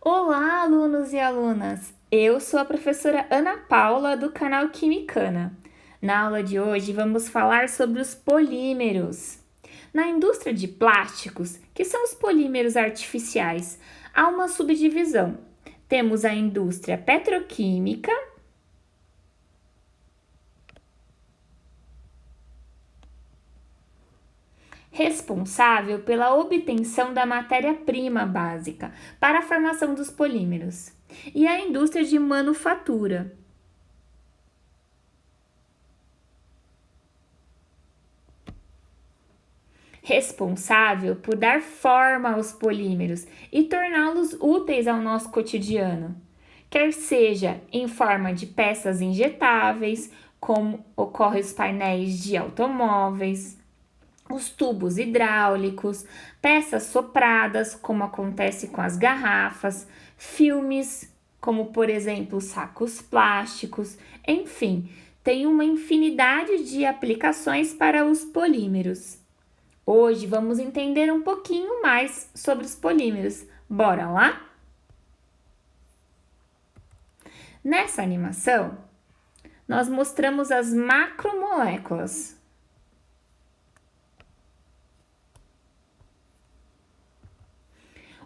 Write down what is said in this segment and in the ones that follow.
Olá, alunos e alunas! Eu sou a professora Ana Paula do canal Quimicana. Na aula de hoje vamos falar sobre os polímeros. Na indústria de plásticos, que são os polímeros artificiais, há uma subdivisão. Temos a indústria petroquímica, responsável pela obtenção da matéria-prima básica para a formação dos polímeros, e a indústria de manufatura, responsável por dar forma aos polímeros e torná-los úteis ao nosso cotidiano, quer seja em forma de peças injetáveis, como ocorre os painéis de automóveis, os tubos hidráulicos, peças sopradas, como acontece com as garrafas, filmes, como por exemplo sacos plásticos, enfim, tem uma infinidade de aplicações para os polímeros. Hoje vamos entender um pouquinho mais sobre os polímeros. Bora lá? Nessa animação, nós mostramos as macromoléculas.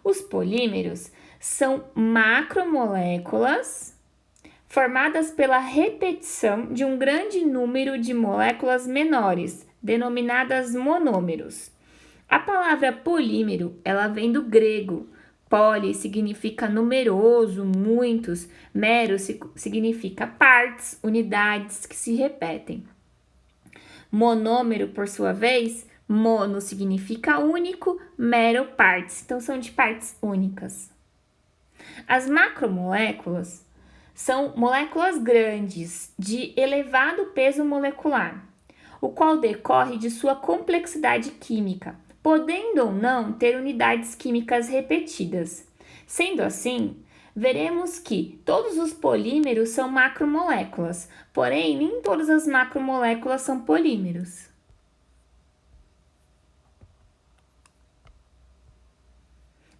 Os polímeros são macromoléculas formadas pela repetição de um grande número de moléculas menores, denominadas monômeros. A palavra polímero, ela vem do grego. Poli significa numeroso, muitos. Mero significa partes, unidades que se repetem. Monômero, por sua vez, mono significa único, mero partes, então são de partes únicas. As macromoléculas são moléculas grandes de elevado peso molecular, o qual decorre de sua complexidade química, podendo ou não ter unidades químicas repetidas. Sendo assim, veremos que todos os polímeros são macromoléculas, porém nem todas as macromoléculas são polímeros.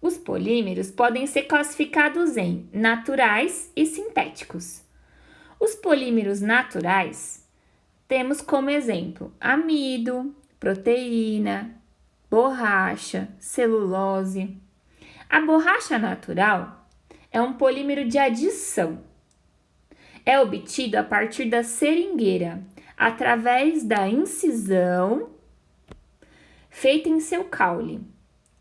Os polímeros podem ser classificados em naturais e sintéticos. Os polímeros naturais temos como exemplo amido, proteína, borracha, celulose. A borracha natural é um polímero de adição. É obtido a partir da seringueira, através da incisão feita em seu caule,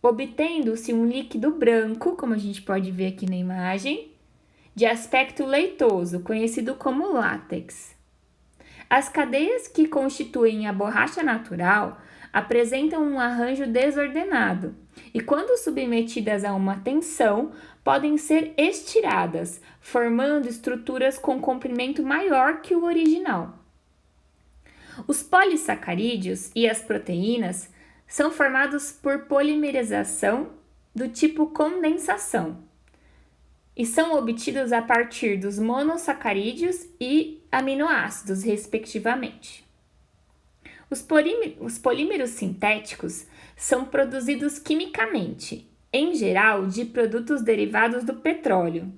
obtendo-se um líquido branco, como a gente pode ver aqui na imagem, de aspecto leitoso, conhecido como látex. As cadeias que constituem a borracha natural apresentam um arranjo desordenado e, quando submetidas a uma tensão, podem ser estiradas, formando estruturas com comprimento maior que o original. Os polissacarídeos e as proteínas são formados por polimerização do tipo condensação e são obtidos a partir dos monossacarídeos e aminoácidos, respectivamente. Os polímeros sintéticos são produzidos quimicamente, em geral de produtos derivados do petróleo.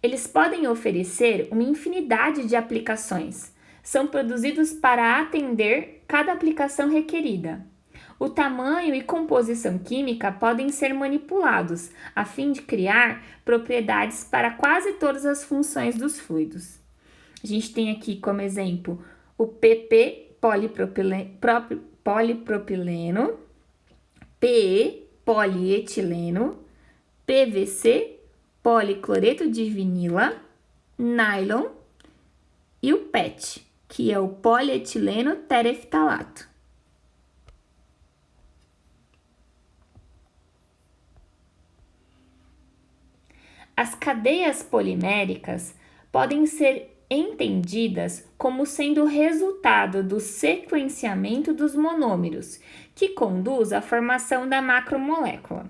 Eles podem oferecer uma infinidade de aplicações. São produzidos para atender cada aplicação requerida. O tamanho e composição química podem ser manipulados, a fim de criar propriedades para quase todas as funções dos fluidos. A gente tem aqui como exemplo o PP, polipropileno, PE, polietileno, PVC, policloreto de vinila, nylon e o PET, que é o polietileno tereftalato. As cadeias poliméricas podem ser entendidas como sendo resultado do sequenciamento dos monômeros, que conduz à formação da macromolécula.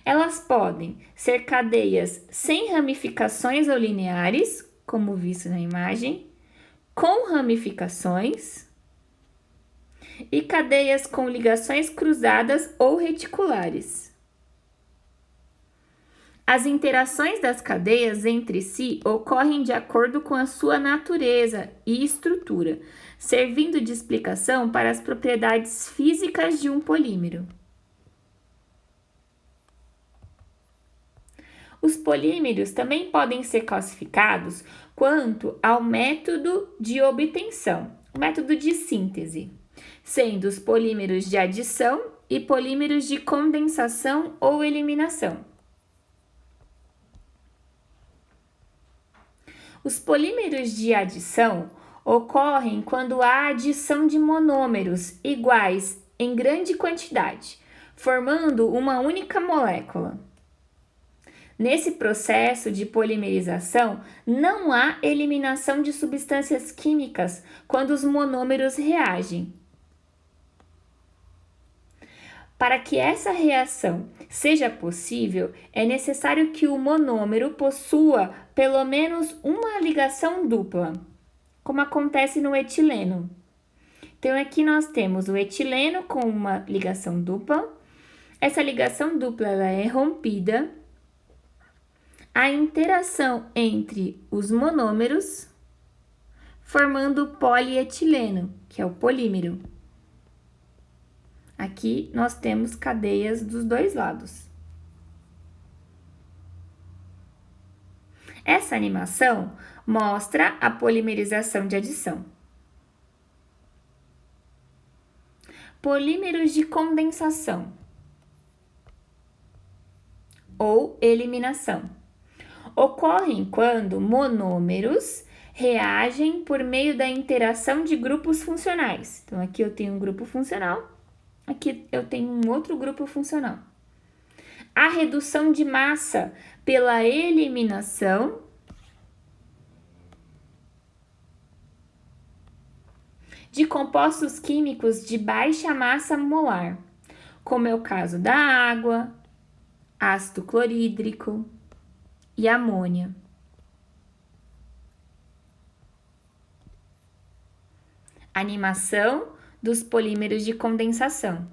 Elas podem ser cadeias sem ramificações ou lineares, como visto na imagem, com ramificações, e cadeias com ligações cruzadas ou reticulares. As interações das cadeias entre si ocorrem de acordo com a sua natureza e estrutura, servindo de explicação para as propriedades físicas de um polímero. Os polímeros também podem ser classificados quanto ao método de obtenção, o método de síntese, sendo os polímeros de adição e polímeros de condensação ou eliminação. Os polímeros de adição ocorrem quando há adição de monômeros iguais em grande quantidade, formando uma única molécula. Nesse processo de polimerização, não há eliminação de substâncias químicas quando os monômeros reagem. Para que essa reação seja possível, é necessário que o monômero possua pelo menos uma ligação dupla, como acontece no etileno. Então, aqui nós temos o etileno com uma ligação dupla. Essa ligação dupla ela é rompida. A interação entre os monômeros, formando o polietileno, que é o polímero. Aqui nós temos cadeias dos dois lados. Essa animação mostra a polimerização de adição. Polímeros de condensação ou eliminação ocorrem quando monômeros reagem por meio da interação de grupos funcionais. Então, aqui eu tenho um grupo funcional, aqui eu tenho um outro grupo funcional. A redução de massa pela eliminação de compostos químicos de baixa massa molar, como é o caso da água, ácido clorídrico e amônia. Animação dos polímeros de condensação.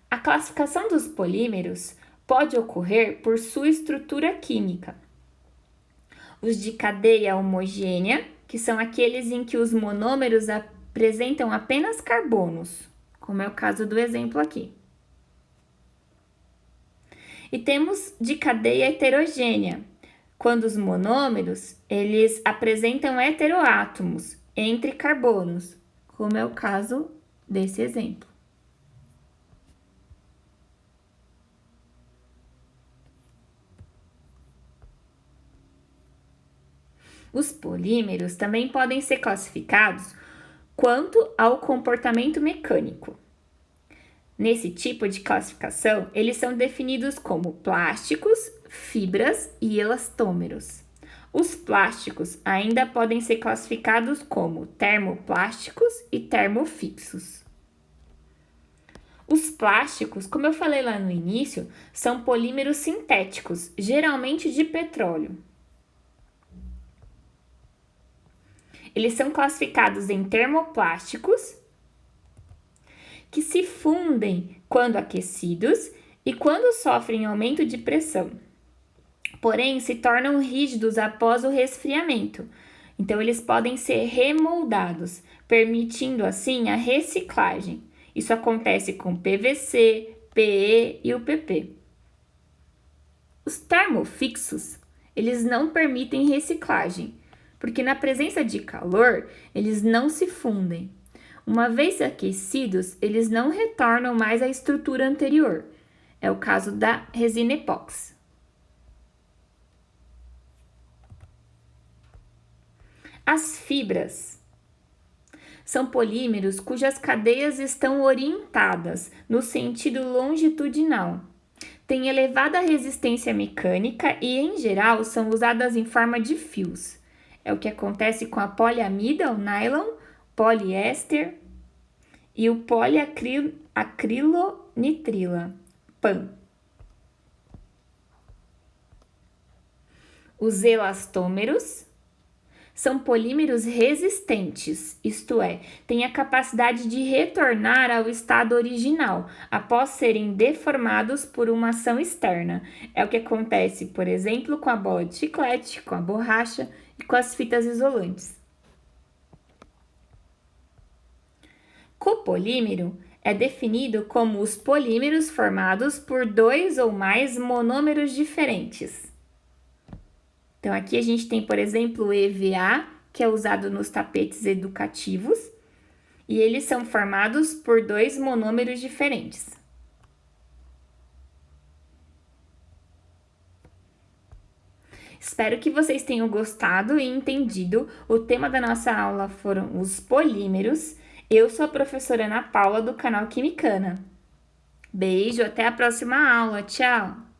A classificação dos polímeros pode ocorrer por sua estrutura química. Os de cadeia homogênea, que são aqueles em que os monômeros apresentam apenas carbonos, como é o caso do exemplo aqui. E temos de cadeia heterogênea, quando os monômeros eles apresentam heteroátomos entre carbonos, como é o caso desse exemplo. Os polímeros também podem ser classificados quanto ao comportamento mecânico. Nesse tipo de classificação, eles são definidos como plásticos, fibras e elastômeros. Os plásticos ainda podem ser classificados como termoplásticos e termofixos. Os plásticos, como eu falei lá no início, são polímeros sintéticos, geralmente de petróleo. Eles são classificados em termoplásticos, que se fundem quando aquecidos e quando sofrem aumento de pressão. Porém, se tornam rígidos após o resfriamento. Então, eles podem ser remoldados, permitindo assim a reciclagem. Isso acontece com PVC, PE e o PP. Os termofixos, eles não permitem reciclagem, porque na presença de calor, eles não se fundem. Uma vez aquecidos, eles não retornam mais à estrutura anterior. É o caso da resina epóxi. As fibras são polímeros cujas cadeias estão orientadas no sentido longitudinal. Têm elevada resistência mecânica e, em geral, são usadas em forma de fios. É o que acontece com a poliamida, o nylon, poliéster e o poliacrilonitrila, PAN. Os elastômeros são polímeros resistentes, isto é, têm a capacidade de retornar ao estado original após serem deformados por uma ação externa. É o que acontece, por exemplo, com a bola de chiclete, com a borracha e com as fitas isolantes. Copolímero é definido como os polímeros formados por 2 ou mais monômeros diferentes. Então, aqui a gente tem, por exemplo, o EVA, que é usado nos tapetes educativos, e eles são formados por 2 monômeros diferentes. Espero que vocês tenham gostado e entendido. O tema da nossa aula foram os polímeros. Eu sou a professora Ana Paula, do canal Quimicana. Beijo, até a próxima aula. Tchau!